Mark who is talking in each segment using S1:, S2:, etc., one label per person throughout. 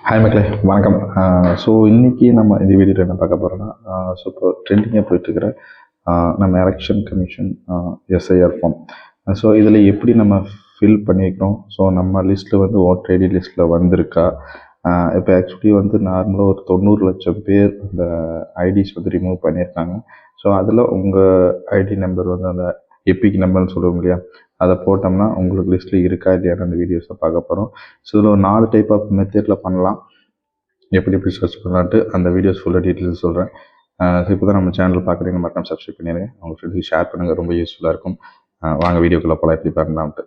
S1: Hi மக்களே, வணக்கம். So இன்றைக்கி நம்ம இந்த வீடியோவில் என்ன பார்க்க போகிறோன்னா, ஸோ இப்போ ட்ரெண்டிங்காக போயிட்டுருக்கிற நம்ம election commission SIR form. So இதில் எப்படி நம்ம ஃபில் பண்ணியிருக்கிறோம், ஸோ நம்ம லிஸ்ட்டில் வந்து ஓட்டர் ஐடி லிஸ்ட்டில் வந்திருக்கா. இப்போ ஆக்சுவலி வந்து நார்மலாக ஒரு 90 லட்சம் பேர் அந்த ஐடிஸ் வந்து ரிமூவ் பண்ணியிருக்காங்க. ஸோ அதில் உங்கள் ஐடி நம்பர் வந்து அந்த எபிக் நம்பர்னு சொல்லுவோம் இல்லையா, அதை போட்டோம்னா உங்களுக்கு லிஸ்ட்டில் இருக்கா இல்லையான்னு அந்த வீடியோஸை பார்க்க போகிறோம். ஸோ இதில் ஒரு 4 டைப் ஆஃப் மெத்தடில் பண்ணலாம். எப்படி சர்ச் பண்ணலான்ட்டு அந்த வீடியோஸ் ஃபுல்லாக டீட்டெயில்ஸ் சொல்கிறேன். ஸோ இப்போ தான் நம்ம சேனல் பார்க்குறீங்க, மறக்காம சப்ஸ்கிரைப் பண்ணிடுங்க. உங்கள் ஃப்ரெண்ட்ஸுக்கு ஷேர் பண்ணுங்கள், ரொம்ப யூஸ்ஃபுல்லாக இருக்கும். வாங்க வீடியோக்குள்ளே போகலாம், எப்படி பண்ணலான்ட்டு.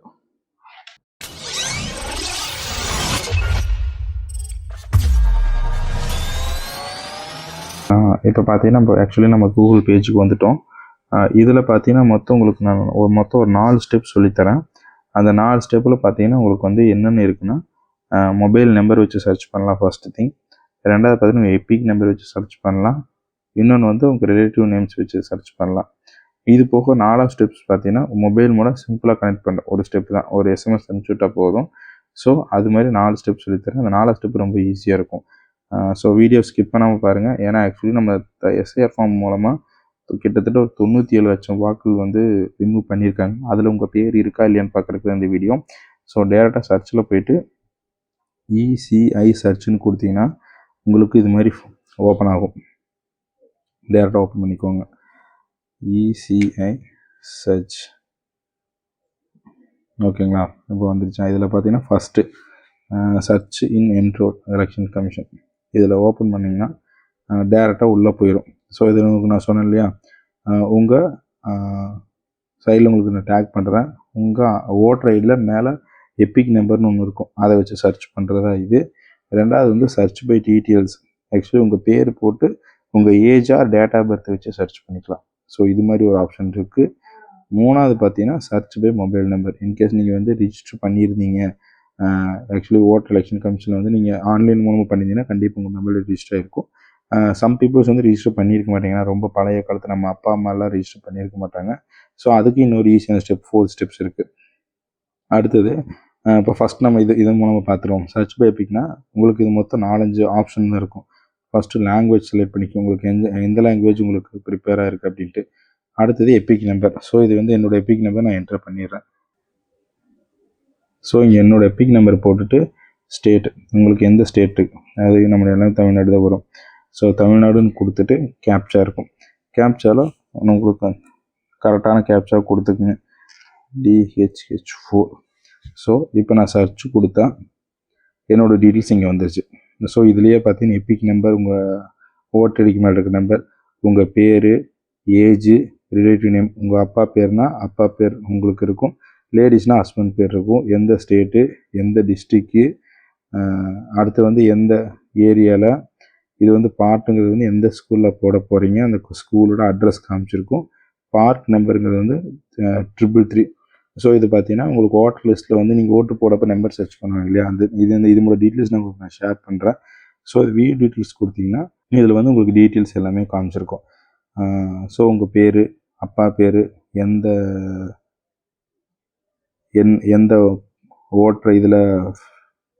S1: இப்போ பார்த்தீங்கன்னா ஆக்சுவலி நம்ம கூகுள் பேஜுக்கு வந்துவிட்டோம். இதில் பார்த்தீங்கன்னா உங்களுக்கு நான் மொத்தம் ஒரு 4 ஸ்டெப் சொல்லித்தரேன். அந்த 4 ஸ்டெப்பில் பார்த்தீங்கன்னா உங்களுக்கு வந்து என்னென்ன இருக்குன்னா, மொபைல் நம்பர் வச்சு சர்ச் பண்ணலாம் ஃபர்ஸ்ட் திங். ரெண்டாவது பார்த்தீங்கன்னா எபிக் நம்பர் வச்சு சர்ச் பண்ணலாம். இன்னொன்று வந்து உங்கள் ரிலேட்டிவ் நேம்ஸ் வச்சு சர்ச் பண்ணலாம். இது போக 4வது ஸ்டெப்ஸ் பார்த்தீங்கன்னா மொபைல் மூலம் சிம்பிளாக கனெக்ட் பண்ணுற ஒரு ஸ்டெப் தான். ஒரு எஸ்எம்எஸ் அனுப்பிச்சுட்டா போதும். ஸோ அது மாதிரி 4 ஸ்டெப் சொல்லித்தரேன். அந்த 4 ஸ்டெப் ரொம்ப ஈஸியாக இருக்கும். ஸோ வீடியோ ஸ்கிப் பண்ணாமல் பாருங்கள். ஏன்னா ஆக்சுவலி நம்ம எஸ்ஐஆர் ஃபார்ம் மூலமாக கிட்டத்தட்ட ஒரு 97 லட்சம் வாக்குகள் வந்து ரிமூவ் பண்ணியிருக்காங்க. அதில் உங்கள் பேர் இருக்கா இல்லையான்னு பார்க்குறதுக்கு இந்த வீடியோ. ஸோ டேரெக்டாக சர்ச்சில் போயிட்டு இசிஐ சர்ச்னு கொடுத்தீங்கன்னா உங்களுக்கு இது மாதிரி ஓப்பன் ஆகும். டேரெக்டாக ஓப்பன் பண்ணிக்கோங்க. இசிஐ சர்ச், ஓகேங்களா? இப்போ வந்துருச்சா? இதில் பார்த்தீங்கன்னா ஃபஸ்ட்டு சர்ச் இன் என்ரோல் எலெக்ஷன் கமிஷன், இதில் ஓப்பன் பண்ணிங்கன்னா டேரெக்டாக உள்ளே போயிடும். ஸோ இதில் உங்களுக்கு நான் சொன்னேன் இல்லையா, உங்கள் சைடில் உங்களுக்கு நான் டேக் பண்ணுறேன். உங்கள் ஓட்டர் ஐடியில் மேலே எபிக் நம்பர்னு ஒன்று இருக்கும், அதை வச்சு சர்ச் பண்ணுறதா இது. ரெண்டாவது வந்து சர்ச் பை டீட்டெயில்ஸ். ஆக்சுவலி உங்கள் பேர் போட்டு உங்கள் age or date of birth வச்சு சர்ச் பண்ணிக்கலாம். ஸோ இது மாதிரி ஒரு ஆப்ஷன் இருக்குது. மூணாவது பார்த்தீங்கன்னா search by mobile number. In case நீங்கள் வந்து ரிஜிஸ்டர் பண்ணியிருந்தீங்க, ஆக்சுவலி ஓட்டர் எலெக்ஷன் கமிஷனில் வந்து நீங்கள் ஆன்லைன் மூலமாக பண்ணியிருந்தீங்கன்னா கண்டிப்பாக உங்கள் மொபைலில் ரிஜிஸ்டர் ஆகிருக்கும். சம் பீப்புள்ஸ் வந்து ரிஜிஸ்டர் பண்ணியிருக்க மாட்டேங்கன்னா, ரொம்ப பழைய காலத்தில் நம்ம அப்பா அம்மாலாம் ரிஜிஸ்டர் பண்ணியிருக்க மாட்டாங்க. ஸோ அதுக்கு இன்னொரு ஈஸியான ஸ்டெப் 4 ஸ்டெப்ஸ் இருக்குது. அடுத்தது இப்போ ஃபஸ்ட் நம்ம இதன் மூலமாக பார்த்துருவோம். சர்ச் பை எபிக்னா உங்களுக்கு இது மொத்தம் 4-5 ஆப்ஷன் தான் இருக்கும். ஃபஸ்ட்டு லாங்குவேஜ் செலக்ட் பண்ணிக்கோங்க, உங்களுக்கு எந்த லாங்குவேஜ் உங்களுக்கு ப்ரிப்பேராக இருக்குது அப்படின்ட்டு. அடுத்தது எபிக் நம்பர். ஸோ இது வந்து என்னோடய எபிக் நம்பர் நான் என்டர் பண்ணிடுறேன். ஸோ இங்கே என்னோடய எபிக் நம்பர் போட்டுட்டு ஸ்டேட், உங்களுக்கு எந்த ஸ்டேட்டு, அது நம்மளோட எல்லாம் தமிழ்நாடு தான் வரும். ஸோ தமிழ்நாடுன்னு கொடுத்துட்டு கேப்சா இருக்கும். கேப்சாவில் உங்களுக்கு கரெக்டான கேப்சா கொடுத்துக்குங்க, DHH4. ஸோ இப்போ நான் சர்ச் கொடுத்தா என்னோடய டீட்டெயில்ஸ் இங்கே வந்துருச்சு. ஸோ இதுலேயே பார்த்தீங்கன்னா எபிக் நம்பர், உங்கள் ஓட்டர் ஐடிக்கு மேலே இருக்க நம்பர், உங்கள் பேர், ஏஜு, ரிலேட்டிவ் நேம், உங்கள் அப்பா பேர்னா அப்பா பேர் உங்களுக்கு இருக்கும், லேடிஸ்னால் ஹஸ்பண்ட் பேர் இருக்கும், எந்த ஸ்டேட்டு, எந்த டிஸ்ட்ரிக்கு, அடுத்து வந்து எந்த ஏரியாவில், இது வந்து பார்ட்டுங்கிறது வந்து எந்த ஸ்கூலில் போட போகிறீங்க, அந்த ஸ்கூலோட அட்ரஸ் காமிச்சிருக்கும். பார்க் நம்பருங்கிறது வந்து 333. ஸோ இது பார்த்தீங்கன்னா உங்களுக்கு ஓட்டர் லிஸ்ட்டில் வந்து நீங்கள் ஓட்டு போடப்போ நம்பர் சர்ச் பண்ணுவாங்க இல்லையா, இது மூலம் டீட்டெயில்ஸ் நான் உங்களுக்கு ஷேர் பண்ணுறேன். ஸோ இது வியூ டீட்டெயில்ஸ் கொடுத்தீங்கன்னா இதில் வந்து உங்களுக்கு டீட்டெயில்ஸ் எல்லாமே காமிச்சிருக்கும். ஸோ உங்கள் பேர், அப்பா பேர், எந்த ஓட்டர் இதில்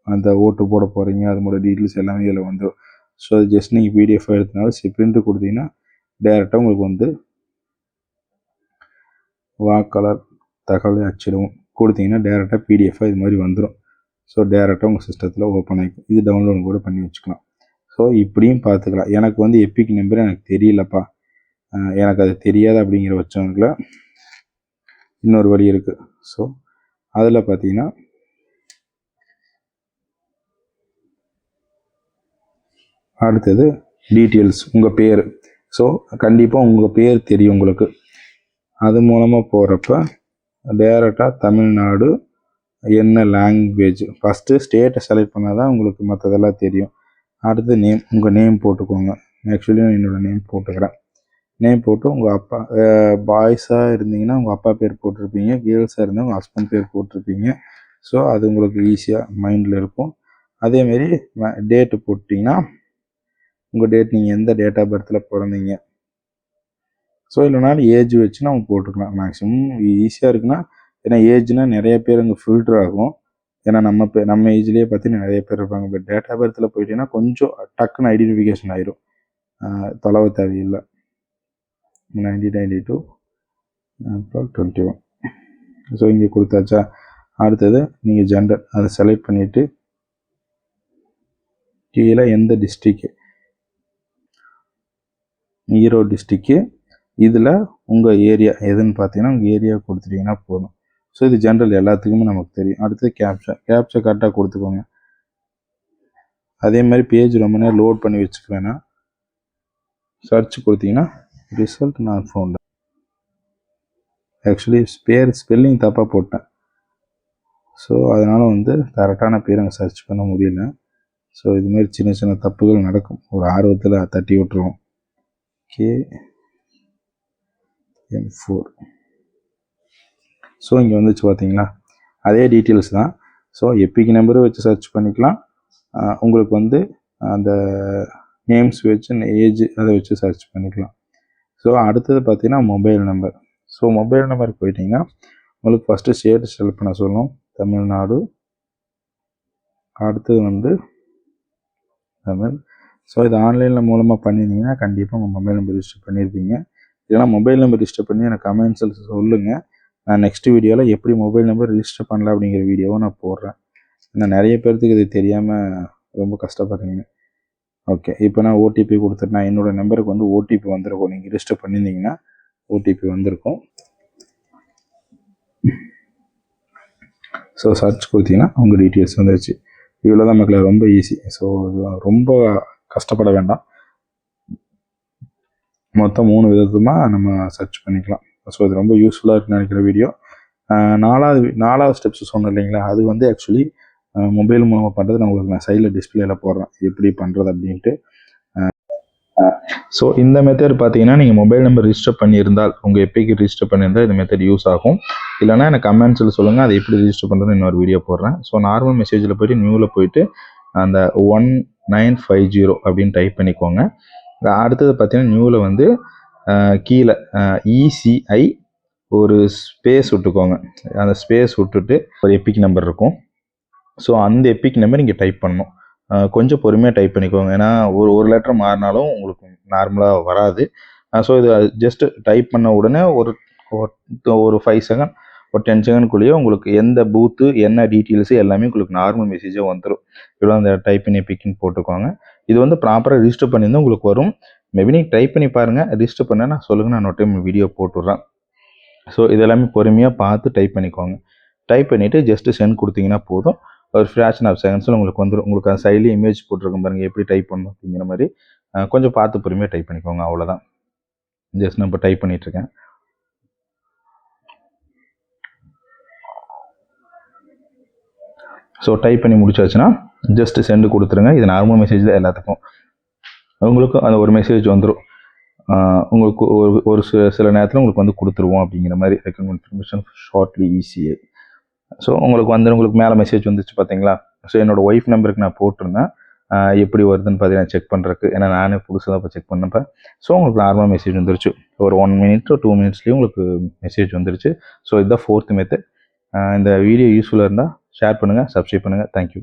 S1: அந்த ஓட்டு போட போகிறீங்க, அதனோட டீட்டெயில்ஸ் எல்லாமே இதில் வந்துடும். ஸோ அது ஜஸ்ட் நீங்கள் PDF எடுத்தனால பிரிண்ட்டு கொடுத்தீங்கன்னா டேரெக்டாக உங்களுக்கு வந்து வாக்காளர் தகவலை அச்சிடவும் கொடுத்தீங்கன்னா டேரெக்டாக PDF இது மாதிரி வந்துடும். ஸோ டேரெக்டாக உங்கள் சிஸ்டத்தில் ஓப்பன் ஆகிக்கும். இது டவுன்லோட் கூட பண்ணி வச்சுக்கலாம். ஸோ இப்படியும் பார்த்துக்கலாம். எனக்கு வந்து எபிக் நம்பர் எனக்கு தெரியலப்பா, எனக்கு அது தெரியாது அப்படிங்கிற பட்சத்தில் இன்னொரு வழி இருக்குது. ஸோ அதில் பார்த்தீங்கன்னா அடுத்தது டீட்டெயில்ஸ், உங்கள் பேர். ஸோ கண்டிப்பாக உங்கள் பேர் தெரியும் உங்களுக்கு. அது மூலமாக போகிறப்ப டேரெக்டாக தமிழ்நாடு, என்ன லாங்குவேஜ், ஃபஸ்ட்டு ஸ்டேட்டை செலக்ட் பண்ணால் தான் உங்களுக்கு மற்றதெல்லாம் தெரியும். அடுத்து நேம், உங்கள் நேம் போட்டுக்கோங்க. ஆக்சுவலி நான் என்னோடய நேம் போட்டுக்கிறேன். நேம் போட்டு உங்கள் அப்பா, பாய்ஸாக இருந்தீங்கன்னா உங்கள் அப்பா பேர் போட்டிருப்பீங்க, கேர்ள்ஸாக இருந்தால் உங்கள் ஹஸ்பண்ட் பேர் போட்டிருப்பீங்க. ஸோ அது உங்களுக்கு ஈஸியாக மைண்டில் இருக்கும். அதேமாரி டேட்டு போட்டிங்கன்னா உங்கள் டேட், நீங்கள் எந்த டேட் ஆஃப் பர்த்தில் பிறந்தீங்க. ஸோ இல்லைனாலும் ஏஜ் வச்சு நம்ம போட்டுக்கலாம். மேக்ஸிமம் ஈஸியாக இருக்குன்னா, ஏன்னா ஏஜ்னால் நிறைய பேர் அங்கே ஃபில்டர் ஆகும். ஏன்னா நம்ம ஏஜ்லேயே பார்த்தீங்கன்னா நிறைய பேர் இருப்பாங்க. பட் டேட் ஆஃப் பர்த்தில் போயிட்டீங்கன்னா கொஞ்சம் டக்குன்னு ஐடென்டிஃபிகேஷன் ஆயிரும். தொலைவு தேவையில்லை. 1992 April 21. ஸோ இங்கே கொடுத்தாச்சா. அடுத்தது நீங்கள் ஜெண்டர் அதை செலக்ட் பண்ணிவிட்டு கீழே எந்த டிஸ்ட்ரிக்கு, ஈரோடு டிஸ்ட்ரிக்கு. இதில் உங்கள் ஏரியா எதுன்னு பார்த்தீங்கன்னா உங்கள் ஏரியா கொடுத்துட்டிங்கன்னா போதும். ஸோ இது ஜென்ரல் எல்லாத்துக்குமே நமக்கு தெரியும். அடுத்தது கேப்சா கரெக்டாக கொடுத்துக்கோங்க. அதே மாதிரி பேஜ் ரொம்ப நேரம் லோட் பண்ணி வச்சுக்கலன்னா சர்ச் கொடுத்தீங்கன்னா ரிசல்ட் நான் ஃபவுண்ட். ஆக்சுவலி ஸ்பெல்லிங் தப்பாக போட்டேன். ஸோ அதனால் கரெக்டான பேர் அங்கே சர்ச் பண்ண முடியல. ஸோ இதுமாரி சின்ன சின்ன தப்புகள் நடக்கும். ஒரு ஆர்வத்தில் தட்டி விட்டுருவோம். KN4. ஸோ இங்கே வந்துச்சு பார்த்தீங்களா, அதே டீட்டெயில்ஸ் தான். ஸோ எப்பிக் நம்பரும் வச்சு சர்ச் பண்ணிக்கலாம். உங்களுக்கு அந்த நேம்ஸ் வச்சு ஏஜ் அதை வச்சு சர்ச் பண்ணிக்கலாம். ஸோ அடுத்தது பார்த்தீங்கன்னா மொபைல் நம்பர். ஸோ மொபைல் நம்பருக்கு போயிட்டிங்கன்னா உங்களுக்கு ஃபஸ்ட்டு ஸ்டேட் செலக்ட் பண்ண சொல்லும், தமிழ்நாடு. அடுத்தது தமிழ். ஸோ இது ஆன்லைனில் மூலமாக பண்ணியிருந்தீங்கன்னா கண்டிப்பாக உங்கள் மொபைல் நம்பர் ரிஜிஸ்டர் பண்ணியிருப்பீங்க. இல்லைனா மொபைல் நம்பர் ரிஜிஸ்டர் பண்ணி எனக்கு கமெண்ட்ஸில் சொல்லுங்கள். நான் நெக்ஸ்ட் வீடியோவில் எப்படி மொபைல் நம்பர் ரிஜிஸ்டர் பண்ணல அப்படிங்கிற வீடியோவை நான் போடுறேன். ஏன்னா நிறைய பேர்த்துக்கு இது தெரியாமல் ரொம்ப கஷ்டப்படுறீங்க. ஓகே, இப்போ நான் ஓடிபி கொடுத்துட்டேன். என்னோடய நம்பருக்கு ஓடிபி வந்திருக்கும். நீங்கள் ரிஜிஸ்டர் பண்ணியிருந்தீங்கன்னா ஓடிபி வந்திருக்கும். ஸோ சர்ச் கொடுத்தீங்கன்னா உங்கள் டீட்டெயில்ஸ் வந்துருச்சு. இவ்வளோ தான் மக்களே, ரொம்ப ஈஸி. ஸோ ரொம்ப கஷ்டப்பட வேண்டாம். மொத்தம் 3 விதமாக நம்ம சர்ச் பண்ணிக்கலாம். ஸோ இது ரொம்ப யூஸ்ஃபுல்லாக இருக்குன்னு நினைக்கிற வீடியோ. நாலாவது ஸ்டெப்ஸ் சொன்னேன் இல்லைங்களா, அது ஆக்சுவலி மொபைல் மூலமாக பண்ணுறது. நான் உங்களுக்கு சைடில் டிஸ்பிளேல போடுறேன் எப்படி பண்ணுறது அப்படின்ட்டு. ஸோ இந்த மெத்தட் பார்த்தீங்கன்னா நீங்கள் மொபைல் நம்பர் ரிஜிஸ்டர் பண்ணியிருந்தால், உங்கள் எப்பிக்கு ரிஜிஸ்டர் பண்ணியிருந்தால் இந்த மெத்தட் யூஸ் ஆகும். இல்லைனா எனக்கு கமெண்ட்ஸில் சொல்லுங்கள், அதை எப்படி ரிஜிஸ்டர் பண்ணுறதுன்னு இன்னொரு வீடியோ போடுறேன். ஸோ நார்மல் மெசேஜில் போய்ட்டு நியூவில் போய்ட்டு அந்த 1950 அப்படின்னு டைப் பண்ணிக்கோங்க. அடுத்தது பார்த்தீங்கன்னா நியூவில் கீழே ECI ஒரு ஸ்பேஸ் விட்டுக்கோங்க. அந்த ஸ்பேஸ் விட்டுட்டு ஒரு எப்பிக் நம்பர் இருக்கும். ஸோ அந்த எப்பிக் நம்பர் இங்கே டைப் பண்ணணும். கொஞ்சம் பொறுமையாக டைப் பண்ணிக்கோங்க. ஏன்னா ஒரு லெட்டர் மாறினாலும் உங்களுக்கு நார்மலாக வராது. ஸோ இது ஜஸ்ட்டு டைப் பண்ண உடனே ஒரு 5 செகண்ட் ஒரு 10 செகண்ட்குள்ளேயே உங்களுக்கு எந்த பூத்து என்ன டீட்டெயில்ஸு எல்லாமே உங்களுக்கு நார்மல் மெசேஜாக வந்துடும். இவ்வளோ அந்த டைப் பண்ணி எப்பிக்னு போட்டுக்கோங்க. இது ப்ராப்பராக ரிஜிஸ்டர் பண்ணியிருந்தால் உங்களுக்கு வரும். மேபி நீங்கள் டைப் பண்ணி பாருங்கள். ரிஜிஸ்டர் பண்ணேன்னா சொல்லுங்கள், நான் இன்னொரு டைம் வீடியோ போட்டுடுறேன். ஸோ இதெல்லாமே பொறுமையாக பார்த்து டைப் பண்ணிக்கோங்க. டைப் பண்ணிவிட்டு ஜஸ்ட்டு சென்ட் கொடுத்தீங்கன்னா போதும். ஒரு ஃப்ராக்ஷன் ஆஃப் செகண்ட்ஸில் உங்களுக்கு வந்துடும். உங்களுக்கு அந்த சைட்லேயே இமேஜ் போட்டிருக்கும் பாருங்கள், எப்படி டைப் பண்ணணும் அப்படிங்கிற மாதிரி. கொஞ்சம் பார்த்து பொறுமையாக டைப் பண்ணிக்கோங்க. அவ்வளோதான். ஜஸ்ட் நான் இப்போ டைப் பண்ணிகிட்ருக்கேன். ஸோ டைப் பண்ணி முடிச்சாச்சுன்னா ஜஸ்ட்டு சென்டு கொடுத்துருங்க. இது நார்மல் மெசேஜ் தான் எல்லாத்துக்கும். உங்களுக்கும் அந்த ஒரு மெசேஜ் வந்துடும். உங்களுக்கு ஒரு சில நேரத்தில் உங்களுக்கு கொடுத்துருவோம் அப்படிங்கிற மாதிரி. Recommend information shortly ECI. So உங்களுக்கு மேலே மெசேஜ் வந்துச்சு பார்த்தீங்களா. ஸோ என்னோடய ஒய்ஃப் நம்பருக்கு நான் போட்டிருந்தேன். எப்படி வருதுன்னு பார்த்தீங்கன்னா செக் பண்ணுறதுக்கு. ஏன்னா நானே புதுசாக இப்போ செக் பண்ணப்போ. ஸோ உங்களுக்கு நார்மல் மெசேஜ் வந்துருச்சு. ஒரு 1 minute to 2 minutesலேயும் உங்களுக்கு மெசேஜ் வந்துருச்சு. ஸோ இதுதான் 4th மெத்தட். இந்த வீடியோ யூஸ்ஃபுல்லாக இருந்தால் ஷேர் பண்ணுங்கள், சப்ஸ்கிரைப் பண்ணுங்கள். தேங்க்யூ.